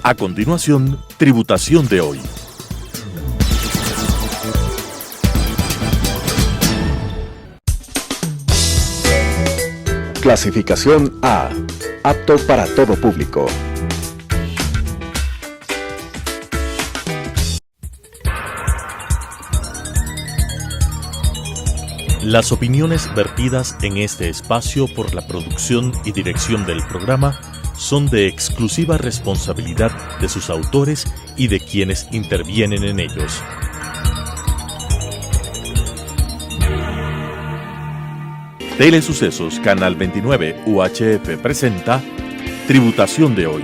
A continuación, Tributación de hoy. Clasificación A. Apto para todo público. Las opiniones vertidas en este espacio por la producción y dirección del programa son de exclusiva responsabilidad de sus autores y de quienes intervienen en ellos. Telesucesos Canal 29 UHF presenta Tributación de hoy,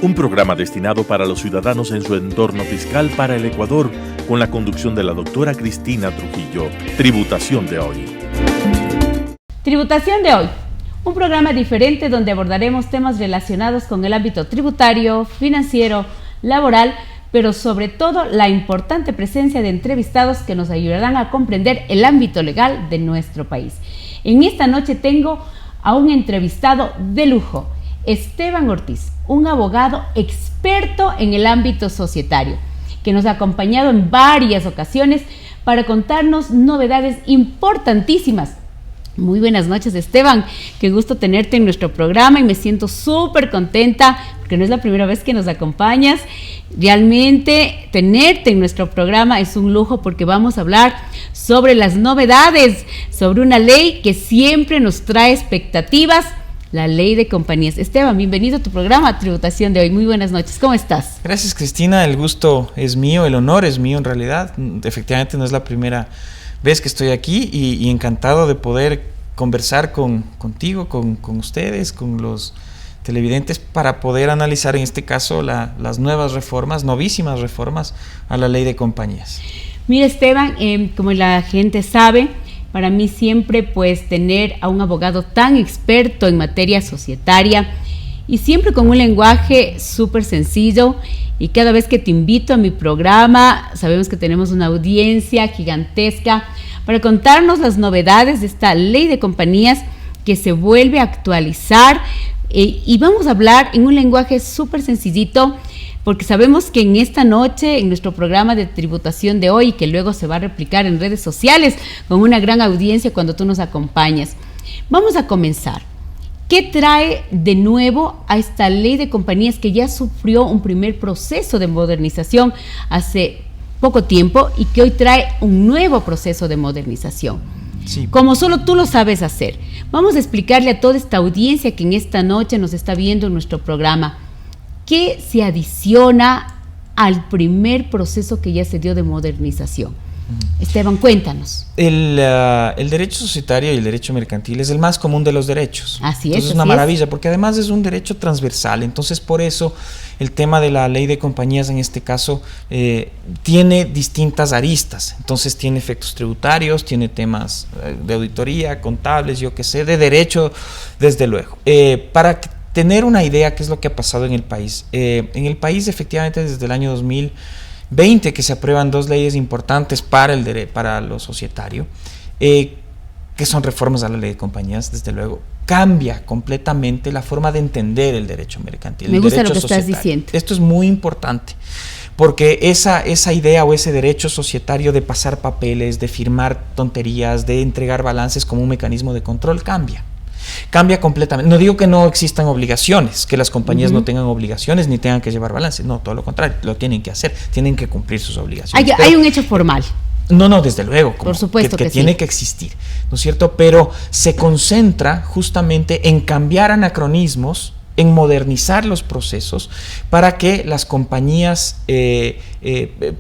un programa destinado para los ciudadanos en su entorno fiscal para el Ecuador, con la conducción de la doctora Cristina Trujillo. Tributación de hoy. Tributación de hoy, un programa diferente donde abordaremos temas relacionados con el ámbito tributario, financiero, laboral, pero sobre todo la importante presencia de entrevistados que nos ayudarán a comprender el ámbito legal de nuestro país. En esta noche tengo a un entrevistado de lujo, Esteban Ortiz, un abogado experto en el ámbito societario, que nos ha acompañado en varias ocasiones para contarnos novedades importantísimas. Muy buenas noches, Esteban, qué gusto tenerte en nuestro programa y me siento súper contenta porque no es la primera vez que nos acompañas. Realmente tenerte en nuestro programa es un lujo porque vamos a hablar sobre las novedades, sobre una ley que siempre nos trae expectativas, la ley de compañías. Esteban, bienvenido a tu programa Tributación de hoy. Muy buenas noches, ¿cómo estás? Gracias, Cristina, el gusto es mío, el honor es mío en realidad. Efectivamente no es la primera vez que estoy aquí y encantado de poder conversar contigo, con ustedes, con los televidentes, para poder analizar en este caso las nuevas reformas, novísimas reformas a la ley de compañías. Mira, Esteban, como la gente sabe, para mí siempre pues tener a un abogado tan experto en materia societaria y siempre con un lenguaje súper sencillo, y cada vez que te invito a mi programa, sabemos que tenemos una audiencia gigantesca para contarnos las novedades de esta ley de compañías que se vuelve a actualizar, y vamos a hablar en un lenguaje súper sencillito, porque sabemos que en esta noche, en nuestro programa de tributación de hoy, que luego se va a replicar en redes sociales con una gran audiencia cuando tú nos acompañas, vamos a comenzar. ¿Qué trae de nuevo a esta ley de compañías que ya sufrió un primer proceso de modernización hace poco tiempo y que hoy trae un nuevo proceso de modernización? Sí. Como solo tú lo sabes hacer, vamos a explicarle a toda esta audiencia que en esta noche nos está viendo en nuestro programa, ¿qué se adiciona al primer proceso que ya se dio de modernización? Esteban, cuéntanos. El derecho societario y el derecho mercantil es el más común de los derechos. Así es. Entonces es una maravilla, porque además es un derecho transversal. Entonces, por eso el tema de la ley de compañías en este caso tiene distintas aristas. Entonces tiene efectos tributarios, tiene temas de auditoría, contables, yo qué sé, de derecho, desde luego. Para tener una idea qué es lo que ha pasado en el país. En el país, efectivamente, desde el año 2020 que se aprueban dos leyes importantes para lo societario, que son reformas a la ley de compañías. Desde luego cambia completamente la forma de entender el derecho mercantil. Me gusta lo que estás diciendo. Esto es muy importante, porque esa idea o ese derecho societario de pasar papeles, de firmar tonterías, de entregar balances como un mecanismo de control cambia completamente. No digo que no existan obligaciones, que las compañías no tengan obligaciones ni tengan que llevar balances, no, todo lo contrario, lo tienen que hacer, tienen que cumplir sus obligaciones. Hay un hecho formal. No, desde luego, por supuesto que tiene que existir, ¿no es cierto? Pero se concentra justamente en cambiar anacronismos, en modernizar los procesos para que las compañías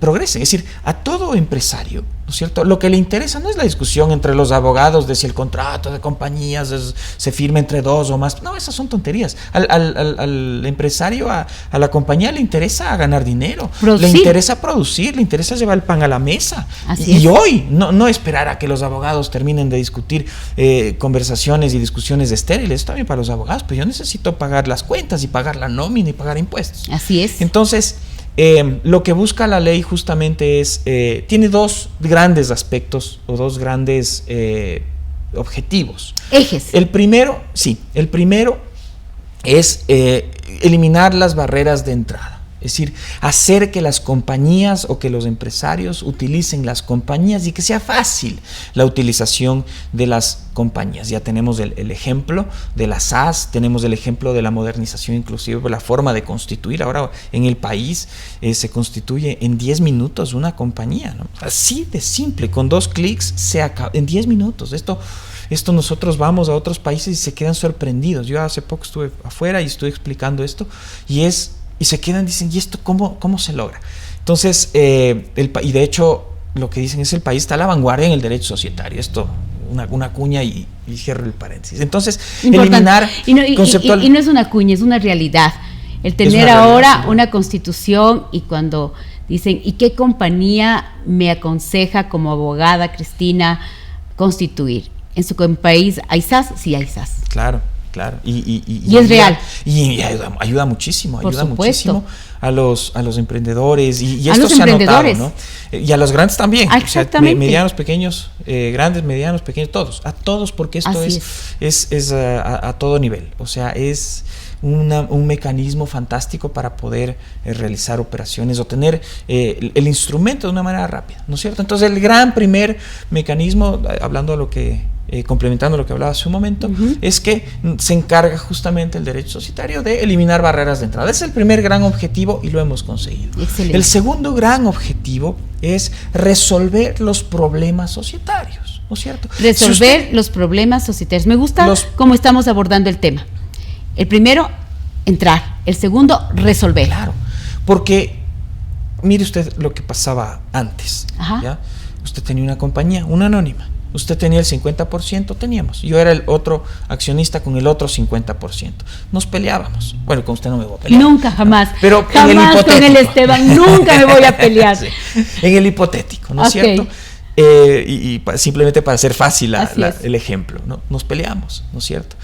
progresen. Es decir, a todo empresario, ¿no es cierto?, lo que le interesa no es la discusión entre los abogados de si el contrato de compañías se firma entre dos o más. No, esas son tonterías. Al empresario, a la compañía le interesa ganar dinero, le interesa producir, le interesa llevar el pan a la mesa. Y hoy, no esperar a que los abogados terminen de discutir conversaciones y discusiones estériles. Esto también para los abogados, pues yo necesito pagar las cuentas y pagar la nómina y pagar impuestos. Así es. Entonces, lo que busca la ley justamente es, tiene dos grandes aspectos o dos grandes objetivos. Ejes. El primero es eliminar las barreras de entrada. Es decir, hacer que las compañías o que los empresarios utilicen las compañías y que sea fácil la utilización de las compañías. Ya tenemos el ejemplo de las SAS, tenemos el ejemplo de la modernización inclusive, la forma de constituir. Ahora en el país se constituye en 10 minutos una compañía, ¿no? Así de simple, con 2 clics se acaba, en 10 minutos. Esto nosotros vamos a otros países y se quedan sorprendidos. Yo hace poco estuve afuera y estoy explicando esto y se quedan, dicen, ¿y esto cómo se logra? Entonces, y de hecho, lo que dicen es el país está a la vanguardia en el derecho societario. Esto, una cuña y cierro el paréntesis. Entonces, eliminar conceptual... Y no es una cuña, es una realidad. El tener ahora una constitución y cuando dicen, ¿y qué compañía me aconseja como abogada, Cristina, constituir? En su país, ¿hay SAS? Sí, hay SAS. Claro. Y es real. Y ayuda muchísimo, a los emprendedores y esto los se ha notado, ¿no? Y a los grandes también, o sea, medianos, pequeños, grandes, medianos, pequeños, a todos, porque esto es a todo nivel, o sea, es un mecanismo fantástico para poder realizar operaciones o tener el instrumento de una manera rápida, ¿no es cierto? Entonces el gran primer mecanismo, hablando de lo que complementando lo que hablaba hace un momento, es que se encarga justamente el derecho societario de eliminar barreras de entrada. Ese es el primer gran objetivo y lo hemos conseguido. Excelente. El segundo gran objetivo es resolver los problemas societarios, ¿no es cierto? Resolver los problemas societarios. Me gusta cómo estamos abordando el tema. El primero, entrar. El segundo, resolver. Claro, porque mire usted lo que pasaba antes. ¿Ya? Usted tenía una compañía, una anónima. Usted tenía el 50%, teníamos. Yo era el otro accionista con el otro 50%. Nos peleábamos. Bueno, con usted no me voy a pelear. Nunca, jamás. Pero jamás con el Esteban, nunca me voy a pelear. Sí. En el hipotético, ¿no es cierto? Simplemente para hacer fácil el ejemplo, ¿no? Nos peleamos, ¿no es cierto?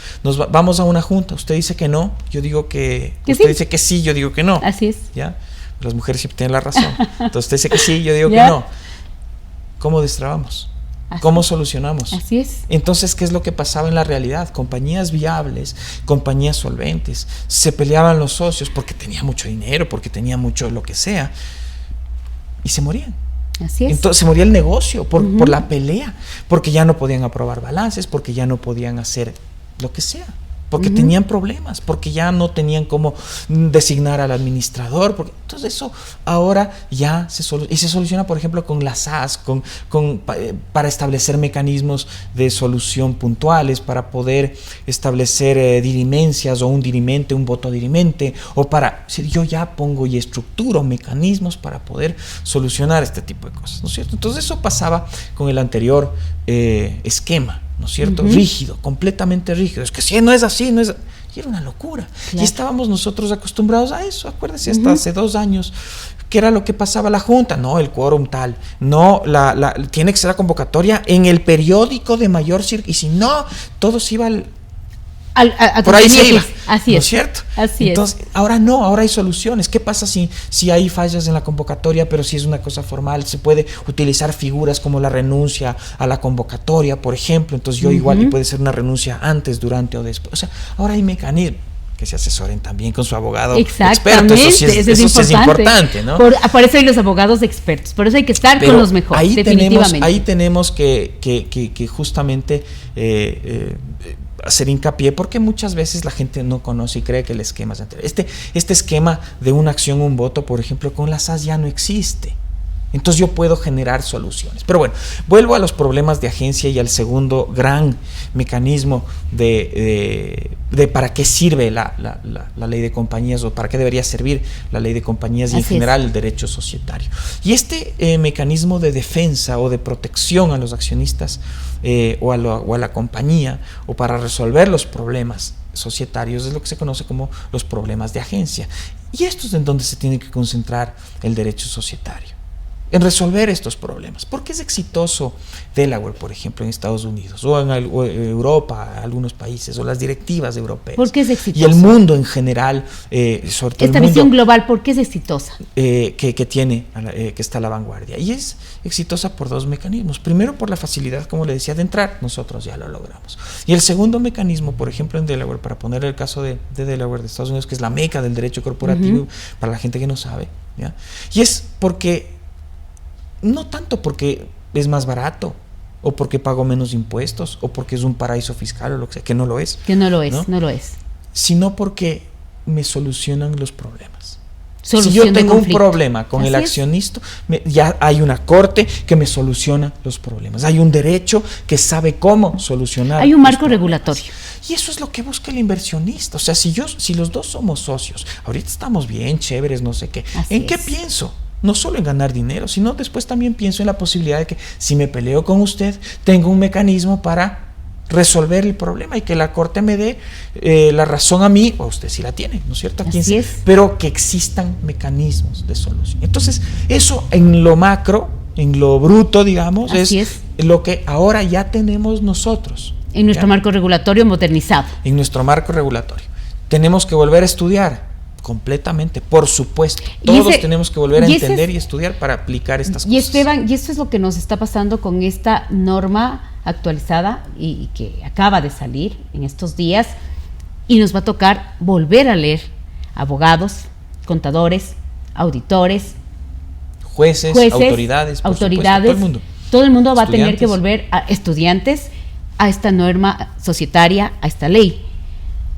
Vamos a una junta, usted dice que no, yo digo que usted dice que sí, yo digo que no. Así es. ¿Ya? Las mujeres siempre tienen la razón. Entonces usted dice que sí, yo digo que no. ¿Cómo destrabamos? ¿Cómo solucionamos? Así es. Entonces, ¿qué es lo que pasaba en la realidad? Compañías viables, compañías solventes, se peleaban los socios porque tenía mucho dinero, porque tenía mucho lo que sea, y se morían. Así es. Entonces se moría el negocio por la pelea, porque ya no podían aprobar balances, porque ya no podían hacer lo que sea, porque tenían problemas, porque ya no tenían cómo designar al administrador, entonces eso ahora ya se soluciona, por ejemplo, con las SAS, para establecer mecanismos de solución puntuales, para poder establecer dirimencias o un dirimente, un voto dirimente, o yo ya pongo y estructuro mecanismos para poder solucionar este tipo de cosas, ¿no es cierto? Entonces eso pasaba con el anterior esquema, ¿no es cierto? Rígido, completamente rígido. Es que si no es así, y era una locura. Claro. Y estábamos nosotros acostumbrados a eso, acuérdese, hasta hace 2 años, ¿qué era lo que pasaba la junta? No, el quórum tal, no, tiene que ser la convocatoria en el periódico de mayor circulación, y si no, todo se iba por ahí se iba. Así ¿no es. es cierto? Así Entonces, es. ahora no, ahora hay soluciones. ¿Qué pasa si hay fallas en la convocatoria, pero si es una cosa formal? Se puede utilizar figuras como la renuncia a la convocatoria, por ejemplo. Entonces yo igual, y puede ser una renuncia antes, durante o después. O sea, ahora hay mecanismos que se asesoren también con su abogado experto. Eso es importante, ¿no? Por eso hay los abogados expertos, por eso hay que estar con los mejores, definitivamente. Ahí tenemos que justamente hacer hincapié, porque muchas veces la gente no conoce y cree que el esquema es anterior. Este esquema de una acción, un voto, por ejemplo, con las SAS ya no existe. Entonces yo puedo generar soluciones. Pero bueno, vuelvo a los problemas de agencia y al segundo gran mecanismo de para qué sirve la ley de compañías, o para qué debería servir la ley de compañías y en general el derecho societario. Y este mecanismo de defensa o de protección a los accionistas o a la compañía, o para resolver los problemas societarios, es lo que se conoce como los problemas de agencia. Y esto es en donde se tiene que concentrar el derecho societario. en resolver estos problemas. ¿Por qué es exitoso Delaware, por ejemplo, en Estados Unidos o en Europa, algunos países, o las directivas europeas? ¿Por qué es exitoso? Y el mundo en general, sobre todo esta el mundo, visión global, ¿por qué es exitosa? Que tiene, que está a la vanguardia. Y es exitosa por dos mecanismos. Primero, por la facilidad, como le decía, de entrar. Nosotros ya lo logramos. Y el segundo mecanismo, por ejemplo, en Delaware, para poner el caso de Delaware, de Estados Unidos, que es la meca del derecho corporativo, para la gente que no sabe, ¿ya? Y es porque, no tanto porque es más barato, o porque pago menos impuestos, o porque es un paraíso fiscal, o lo que sea, que no lo es. Que no lo es, no lo es. Sino porque me solucionan los problemas. Solución si yo tengo un conflicto. problema con el accionista, ya hay una corte que me soluciona los problemas. Hay un derecho que sabe cómo solucionar. Hay un marco problemas. Regulatorio. Y eso es lo que busca el inversionista. O sea, si los dos somos socios, ahorita estamos bien, chéveres, no sé qué. Así ¿En qué es. pienso? No solo en ganar dinero, sino después también pienso en la posibilidad de que si me peleo con usted, tengo un mecanismo para resolver el problema y que la corte me dé la razón a mí, o usted sí la tiene, ¿no es cierto? Así es. Pero que existan mecanismos de solución. Entonces, eso en lo macro, en lo bruto, digamos, es lo que ahora ya tenemos nosotros. En nuestro marco regulatorio modernizado. En nuestro marco regulatorio. Tenemos que volver a estudiar completamente, por supuesto. Todos tenemos que volver a entender y estudiar para aplicar estas cosas. Y Esteban, y esto es lo que nos está pasando con esta norma actualizada y que acaba de salir en estos días, y nos va a tocar volver a leer abogados, contadores, auditores, jueces, autoridades, supuesto, todo el mundo va a tener que volver a estudiantes a esta norma societaria, a esta ley,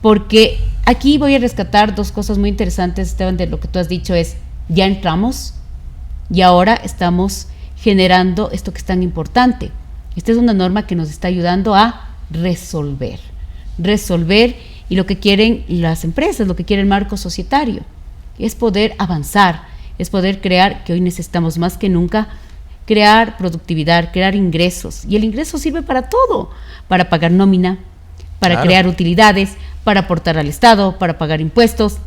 porque aquí voy a rescatar dos cosas muy interesantes, Esteban, de lo que tú has dicho. Es, ya entramos y ahora estamos generando esto que es tan importante. Esta es una norma que nos está ayudando a resolver, y lo que quieren las empresas, lo que quiere el marco societario, es poder avanzar, es poder crear, que hoy necesitamos más que nunca, crear productividad, crear ingresos. Y el ingreso sirve para todo, para pagar nómina, para crear utilidades, para aportar al Estado, para pagar impuestos,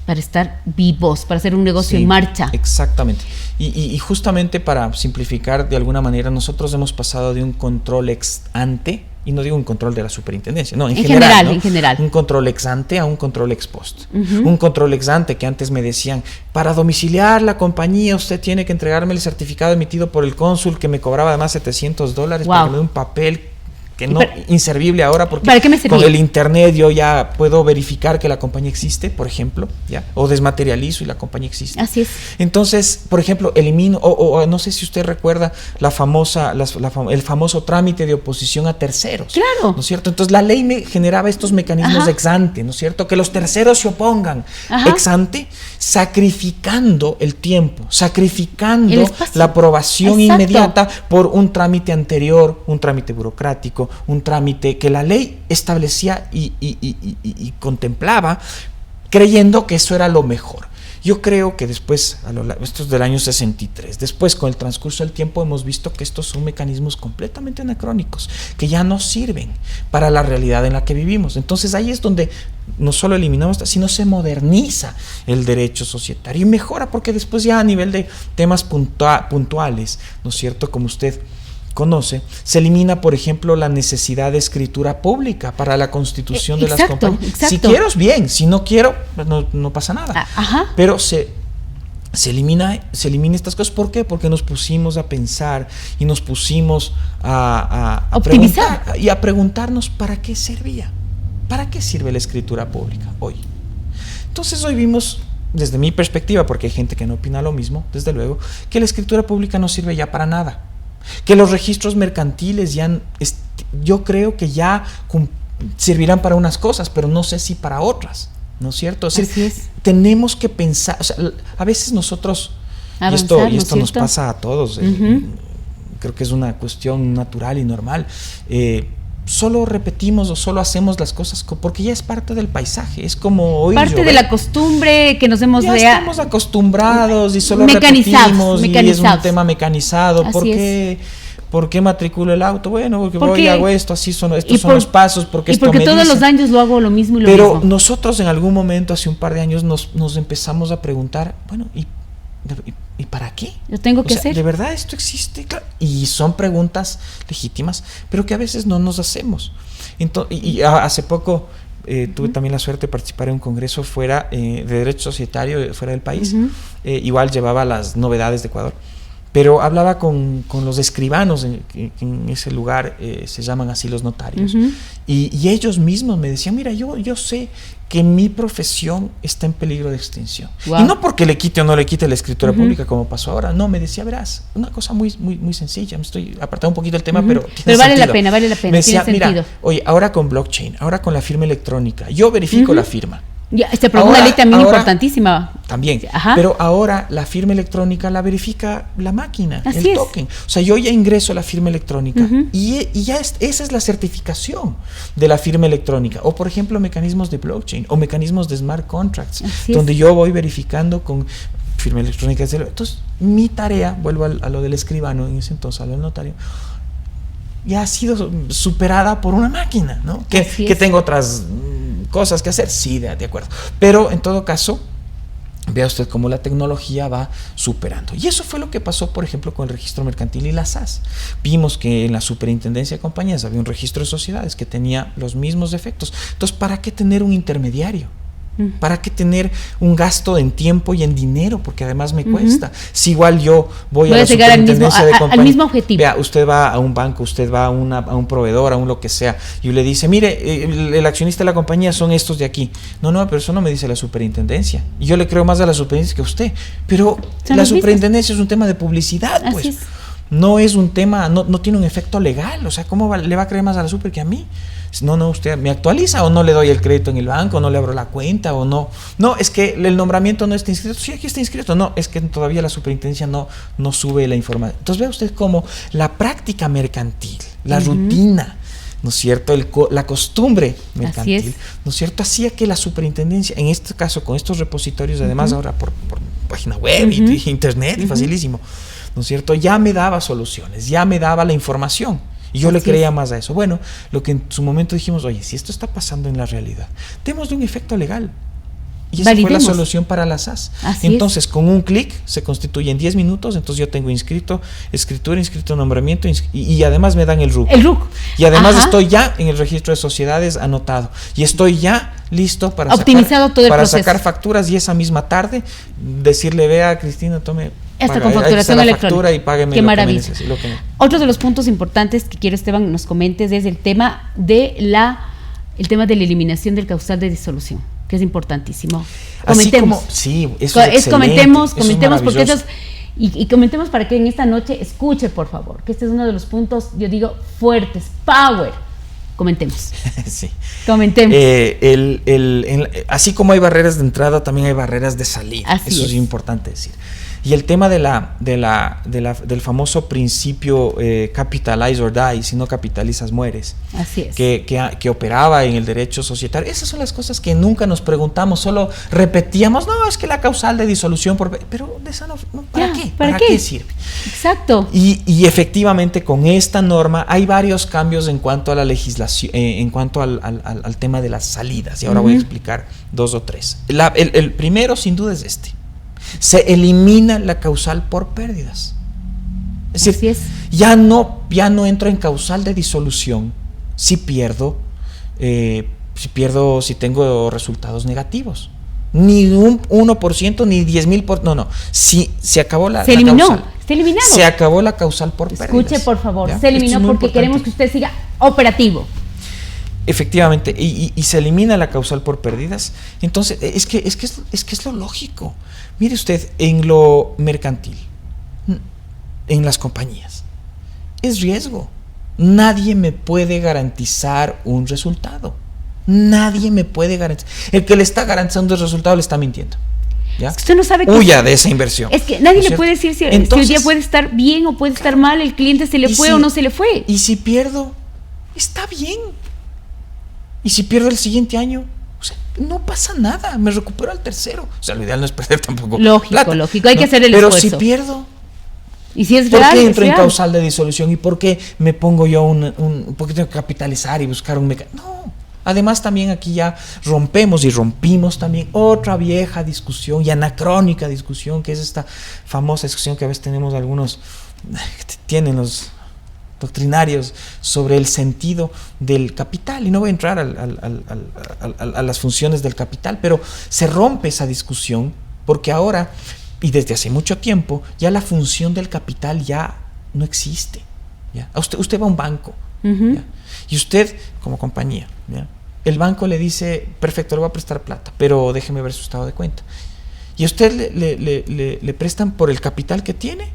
para estar vivos, para hacer un negocio en marcha. Exactamente. Y justamente para simplificar de alguna manera, nosotros hemos pasado de un control ex ante, y no digo un control de la superintendencia, no, en general, ¿no? En general. Un control ex ante a un control ex post. Un control ex ante que antes me decían, para domiciliar la compañía usted tiene que entregarme el certificado emitido por el cónsul, que me cobraba además $700 para que me dé un papel que no, inservible ahora, porque ¿para qué me servía? Con el internet yo ya puedo verificar que la compañía existe, por ejemplo, ¿ya? O desmaterializo y la compañía existe. Así es. Entonces, por ejemplo, elimino, o no sé si usted recuerda el famoso trámite de oposición a terceros. Claro. ¿No es cierto? Entonces la ley me generaba estos mecanismos ex ante, ¿no es cierto? Que los terceros se opongan ex ante, sacrificando el tiempo, sacrificando la aprobación inmediata por un trámite anterior, un trámite burocrático, un trámite que la ley establecía y contemplaba, creyendo que eso era lo mejor. Yo creo que después, esto es del año 63, después con el transcurso del tiempo hemos visto que estos son mecanismos completamente anacrónicos, que ya no sirven para la realidad en la que vivimos. Entonces ahí es donde no solo eliminamos, sino se moderniza el derecho societario y mejora, porque después ya a nivel de temas puntuales, ¿no es cierto?, como usted conoce, se elimina, por ejemplo, la necesidad de escritura pública para la constitución de las compañías. Exacto. Si quiero, bien; si no quiero, no pasa nada. Pero se elimina estas cosas. ¿Por qué? Porque nos pusimos a pensar y nos pusimos a optimizar preguntar, y a preguntarnos para qué servía. ¿Para qué sirve la escritura pública hoy? Entonces hoy vimos, desde mi perspectiva, porque hay gente que no opina lo mismo, desde luego, que la escritura pública no sirve ya para nada. Que los registros mercantiles yo creo que ya servirán para unas cosas, pero no sé si para otras, ¿no es cierto? Así es. Tenemos que pensar, o sea, a veces nosotros, avanzar, y esto nos pasa a todos, creo que es una cuestión natural y normal, solo repetimos o solo hacemos las cosas porque ya es parte del paisaje, es como oír parte de la costumbre que nos hemos estamos acostumbrados y solo repetimos y es un tema mecanizado. ¿Por qué matriculo el auto? Bueno, porque voy y hago esto, estos son los pasos, porque todos los años lo hago lo mismo y lo mismo. Pero nosotros en algún momento, hace un par de años, nos empezamos a preguntar, bueno, ¿y ¿Y para qué? Lo tengo que hacer. ¿De verdad esto existe? Claro. Y son preguntas legítimas, pero que a veces no nos hacemos. Entonces, hace poco tuve también la suerte de participar en un congreso fuera de derecho societario, fuera del país. Igual llevaba las novedades de Ecuador. Pero hablaba con los escribanos, en ese lugar se llaman así los notarios, y ellos mismos me decían, mira, yo sé que mi profesión está en peligro de extinción. Wow. Y no porque le quite o no le quite la escritura pública como pasó ahora, no, me decía, verás, una cosa muy, muy, muy sencilla, me estoy apartando un poquito del tema, pero vale la pena, me decía, mira, oye, ahora con blockchain, ahora con la firma electrónica, yo verifico la firma. Ya, se aprobó una ley también importantísima. También, pero ahora la firma electrónica la verifica la máquina, el token. O sea, yo ya ingreso la firma electrónica y ya esa es la certificación de la firma electrónica. O, por ejemplo, mecanismos de blockchain o mecanismos de smart contracts, donde yo voy verificando con firma electrónica. Entonces, mi tarea, vuelvo a lo del escribano, en ese entonces, a lo del notario, ya ha sido superada por una máquina, ¿no? Que tengo otras cosas que hacer, sí, de acuerdo. Pero en todo caso, vea usted cómo la tecnología va superando. Y eso fue lo que pasó, por ejemplo, con el registro mercantil y la SAS. Vimos que en la superintendencia de compañías había un registro de sociedades que tenía los mismos defectos. Entonces, ¿para qué tener un intermediario? ¿Para qué tener un gasto en tiempo y en dinero? Porque además me cuesta. Si igual yo voy a la superintendencia de compañía, al mismo objetivo. Vea, usted va a un banco, usted va a un proveedor, a un lo que sea, y le dice, mire, el accionista de la compañía son estos de aquí. No, pero eso no me dice la superintendencia. Y yo le creo más a la superintendencia que a usted. Pero la superintendencia es un tema de publicidad, pues. Así es. No es un tema, no tiene un efecto legal. O sea, ¿cómo le va a creer más a la super que a mí? No, usted me actualiza o no le doy el crédito en el banco, o no le abro la cuenta o no. No, es que el nombramiento no está inscrito. Sí, aquí está inscrito. No, es que todavía la superintendencia no sube la información. Entonces vea usted cómo la práctica mercantil, la rutina, ¿no es cierto? La costumbre mercantil, ¿no es cierto? Hacía que la superintendencia, en este caso con estos repositorios, además ahora por página web y internet, y facilísimo, ¿no es cierto? Ya me daba soluciones, ya me daba la información. Y yo le creía más a eso. Bueno, lo que en su momento dijimos, oye, si esto está pasando en la realidad, démosle un efecto legal. Y esa fue la solución para la SAS. Entonces, con un clic se constituye en 10 minutos. Entonces, yo tengo inscrito nombramiento y además me dan el RUC. Y además estoy ya en el registro de sociedades anotado. Y estoy ya listo para sacar facturas y esa misma tarde decirle, vea, Cristina, tome esta con facturación electrónica y págueme. Qué maravilla. Otro de los puntos importantes que quiero, Esteban, nos comentes es el tema de la eliminación del causal de disolución, que es importantísimo. Comentemos. Eso es excelente. Comentemos porque eso es, y comentemos para que en esta noche escuche, por favor, que este es uno de los puntos, yo digo, fuertes, power. Comentemos. Comentemos. Así como hay barreras de entrada, también hay barreras de salida. Eso es importante decir. Y el tema del famoso principio capitalize or die, si no capitalizas mueres. Así es. Que operaba en el derecho societario. Esas son las cosas que nunca nos preguntamos, solo repetíamos, no, es que la causal de disolución, pero de esa ¿para qué? ¿Para qué sirve? Exacto. Y efectivamente con esta norma hay varios cambios en cuanto a la legislación, en cuanto al tema de las salidas. Y ahora voy a explicar 2 o 3. El primero sin duda es este. Se elimina la causal por pérdidas. Es decir, ya no entro en causal de disolución si tengo resultados negativos. Ni un 1%, ni 10,000%. No. Si se acabó la causal. Está eliminado. Se acabó la causal por pérdidas. Escuche, por favor. ¿Ya? Se eliminó porque queremos que usted siga operativo. Efectivamente, y se elimina la causal por pérdidas. Entonces, es que es lo lógico. Mire usted, en lo mercantil, en las compañías, es riesgo. Nadie me puede garantizar un resultado. Nadie me puede garantizar. El que le está garantizando el resultado le está mintiendo. ¿Ya? Es que usted no sabe huya de esa inversión. Es que nadie le puede decir si el día puede estar bien o puede estar mal, el cliente se le fue o no se le fue. Y si pierdo, está bien. Y si pierdo el siguiente año, o sea, no pasa nada, me recupero al tercero. O sea, lo ideal no es perder tampoco plata, lógico, hay que hacer el esfuerzo. Pero si pierdo, ¿y si es ¿por real, qué entro en causal de disolución? ¿Y por qué me pongo yo por qué tengo que capitalizar y buscar un mecanismo? No, Además, también aquí ya rompimos también otra vieja discusión y anacrónica discusión, que es esta famosa discusión que a veces tenemos algunos, tienen los doctrinarios sobre el sentido del capital, y no voy a entrar a las funciones del capital, pero se rompe esa discusión porque ahora, y desde hace mucho tiempo, ya la función del capital ya no existe, ¿ya? Usted va a un banco, ¿ya? Y usted como compañía, ¿ya? El banco le dice, perfecto, le voy a prestar plata, pero déjeme ver su estado de cuenta. ¿Y a usted le prestan por el capital que tiene?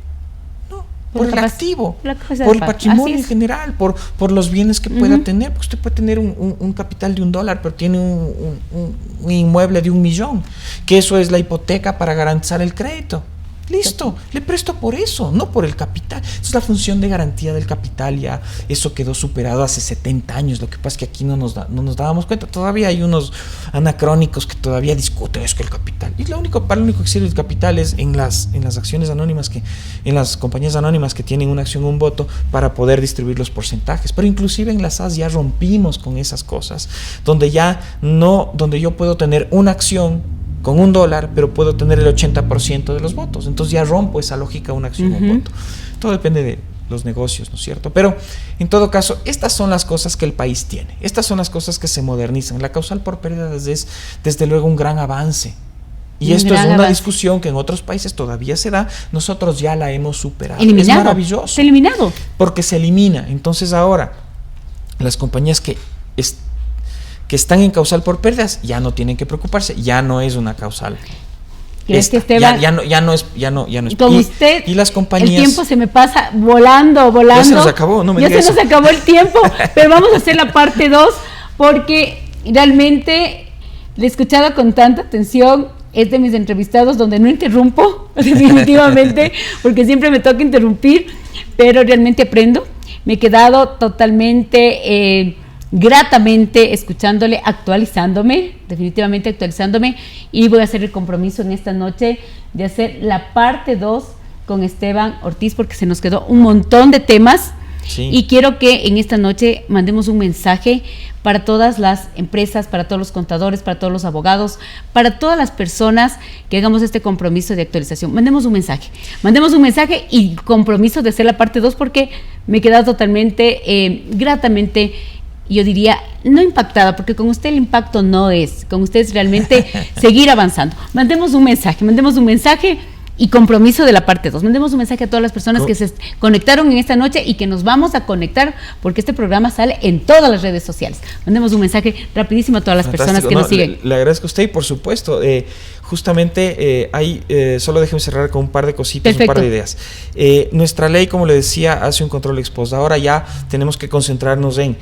Por el activo, por el patrimonio en general, por los bienes que pueda tener, porque usted puede tener un capital de $1, pero tiene un inmueble de $1 millón, que eso es la hipoteca para garantizar el crédito. Listo, le presto por eso, no por el capital. Esa es la función de garantía del capital, ya eso quedó superado hace 70 años. Lo que pasa es que aquí no nos dábamos cuenta. Todavía hay unos anacrónicos que todavía discuten es que el capital. Y para lo único que sirve el capital es en las acciones anónimas, en las compañías anónimas que tienen una acción, un voto, para poder distribuir los porcentajes. Pero inclusive en las SAS ya rompimos con esas cosas, donde yo puedo tener una acción con $1, pero puedo tener el 80% de los votos. Entonces ya rompo esa lógica, una acción, un voto. Todo depende de los negocios, ¿no es cierto? Pero en todo caso, estas son las cosas que el país tiene. Estas son las cosas que se modernizan. La causal por pérdidas es desde luego un gran avance. Y esto es una discusión que en otros países todavía se da. Nosotros ya la hemos superado. Eliminado. Es maravilloso. Se ha eliminado. Porque se elimina. Entonces ahora, las compañías que están en causal por pérdidas ya no tienen que preoparse, ya no es una causal. Ya no es. Con usted, y las compañías, el tiempo se me pasa volando. Ya se nos acabó, no me diga eso. Ya se nos acabó el tiempo, pero vamos a hacer la parte 2 porque realmente le he escuchado con tanta atención. Es de mis entrevistados donde no interrumpo, definitivamente, porque siempre me toca interrumpir, pero realmente aprendo. Me he quedado totalmente gratamente escuchándole, definitivamente actualizándome, y voy a hacer el compromiso en esta noche de hacer la parte 2 con Esteban Ortiz, porque se nos quedó un montón de temas. Sí. Y quiero que en esta noche mandemos un mensaje para todas las empresas, para todos los contadores, para todos los abogados, para todas las personas que hagamos este compromiso de actualización. Mandemos un mensaje y compromiso de hacer la parte 2, porque me he quedado totalmente, gratamente, yo diría, no impactada, porque con usted el impacto no es, con usted es realmente seguir avanzando. Mandemos un mensaje y compromiso de la parte 2. Mandemos un mensaje a todas las personas que se conectaron en esta noche y que nos vamos a conectar, porque este programa sale en todas las redes sociales. Mandemos un mensaje rapidísimo a todas las personas que nos siguen. Le agradezco a usted y por supuesto, justamente solo déjeme cerrar con un par de cositas. Perfecto. Un par de ideas. Nuestra ley, como le decía, hace un control ex post. Ahora ya tenemos que concentrarnos en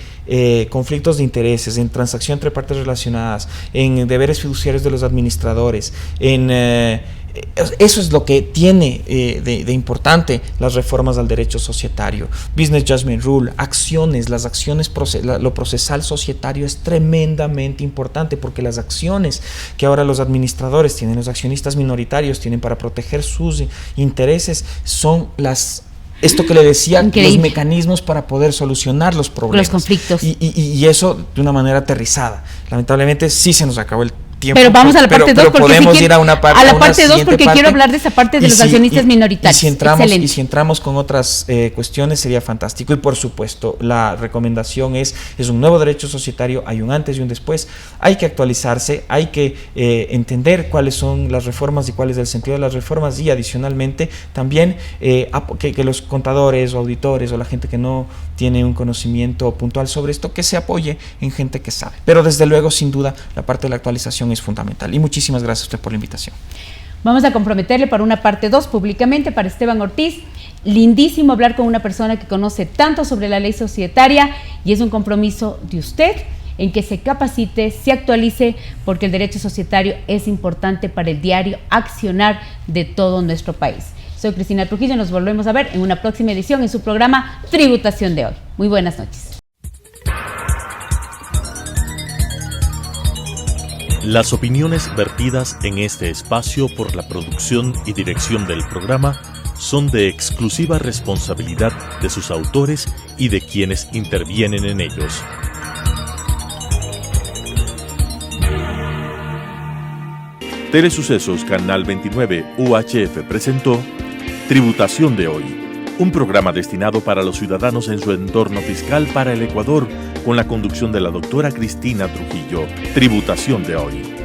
conflictos de intereses, en transacción entre partes relacionadas, en deberes fiduciarios de los administradores, eso es lo que tiene de importante las reformas al derecho societario. Business Judgment Rule, las acciones, lo procesal societario es tremendamente importante, porque las acciones que ahora los administradores tienen, los accionistas minoritarios tienen para proteger sus intereses, son esto que le decía, increíble, los mecanismos para poder solucionar los problemas, los conflictos. Y eso de una manera aterrizada. Lamentablemente sí se nos acabó el tiempo. Pero vamos a la parte 2 porque podemos ir a la parte 2 porque quiero hablar de esa parte de los accionistas minoritarios. Y si entramos con otras cuestiones sería fantástico. Y por supuesto, la recomendación es un nuevo derecho societario, hay un antes y un después. Hay que actualizarse, hay que entender cuáles son las reformas y cuál es el sentido de las reformas, y adicionalmente también que los contadores o auditores o la gente que no tiene un conocimiento puntual sobre esto, que se apoye en gente que sabe. Pero desde luego, sin duda, la parte de la actualización es fundamental. Y muchísimas gracias a usted por la invitación. Vamos a comprometerle para una parte 2 públicamente para Esteban Ortiz. Lindísimo hablar con una persona que conoce tanto sobre la ley societaria, y es un compromiso de usted en que se capacite, se actualice, porque el derecho societario es importante para el diario accionar de todo nuestro país. Soy Cristina Trujillo, nos volvemos a ver en una próxima edición en su programa Tributación de Hoy. Muy buenas noches. Las opiniones vertidas en este espacio por la producción y dirección del programa son de exclusiva responsabilidad de sus autores y de quienes intervienen en ellos. Telesucesos Canal 29 UHF presentó Tributación de Hoy, un programa destinado para los ciudadanos en su entorno fiscal para el Ecuador, con la conducción de la doctora Cristina Trujillo. Tributación de Hoy.